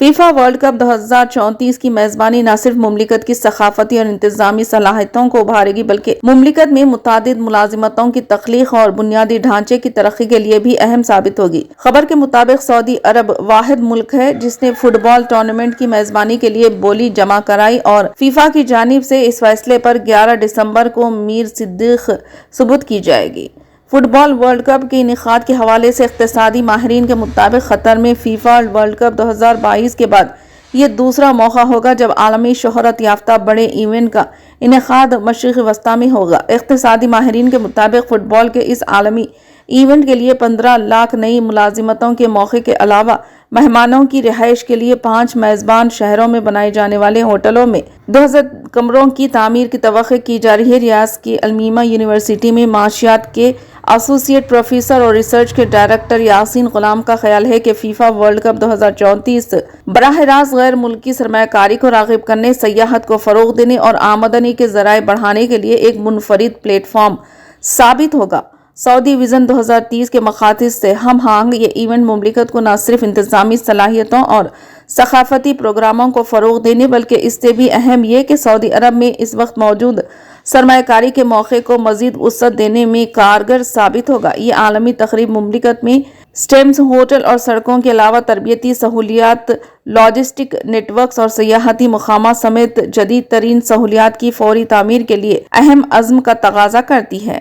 FIFA world cup 2034 کی میزبانی نہ صرف مملکت کی ثقافتی اور انتظامی صلاحیتوں کو ابھارے گی بلکہ مملکت میں متعدد ملازمتوں کی تخلیق اور بنیادی ڈھانچے کی ترقی کے لیے بھی اہم ثابت ہوگی۔ خبر کے مطابق سعودی عرب واحد ملک ہے جس نے فٹ بال ٹورنامنٹ کی میزبانی کے لیے بولی جمع کرائی اور فیفا کی جانب سے اس فیصلے پر 11 دسمبر کو میر صدیق ثبوت کی جائے گی۔ فٹ بال ورلڈ کپ کے انعقاد کے حوالے سے اقتصادی ماہرین کے مطابق قطر میں فیفا ورلڈ کپ 2022 کے بعد یہ دوسرا موقع ہوگا جب عالمی شہرت یافتہ بڑے ایونٹ کا انعقاد مشرق وسطی میں ہوگا۔ اقتصادی ماہرین کے مطابق فٹ بال کے اس عالمی ایونٹ کے لیے 15 لاکھ نئی ملازمتوں کے موقع کے علاوہ مہمانوں کی رہائش کے لیے 5 میزبان شہروں میں بنائے جانے والے ہوٹلوں میں 2000 کمروں کی تعمیر کی توقع کی جا رہی ہے۔ ریاض کی المیمہ یونیورسٹی میں معاشیات کے ایسوسی ایٹ پروفیسر اور ریسرچ کے ڈائریکٹر یاسین غلام کا خیال ہے کہ فیفا ورلڈ کپ 2034 براہ راست غیر ملکی سرمایہ کاری کو راغب کرنے، سیاحت کو فروغ دینے اور آمدنی کے ذرائع بڑھانے کے لیے ایک منفرد پلیٹ فارم ثابت ہوگا۔ سعودی وژن 2030 کے مقاصد سے ہم آہنگ یہ ایونٹ مملکت کو نہ صرف انتظامی صلاحیتوں اور ثقافتی پروگراموں کو فروغ دینے بلکہ اس سے بھی اہم یہ کہ سعودی عرب میں اس وقت موجود سرمایہ کاری کے موقع کو مزید وسعت دینے میں کارگر ثابت ہوگا۔ یہ عالمی تقریب مملکت میں اسٹیڈیمز، ہوٹل اور سڑکوں کے علاوہ تربیتی سہولیات، لاجسٹک نیٹ ورکس اور سیاحتی مقامات سمیت جدید ترین سہولیات کی فوری تعمیر کے لیے اہم عزم کا تقاضا کرتی ہے۔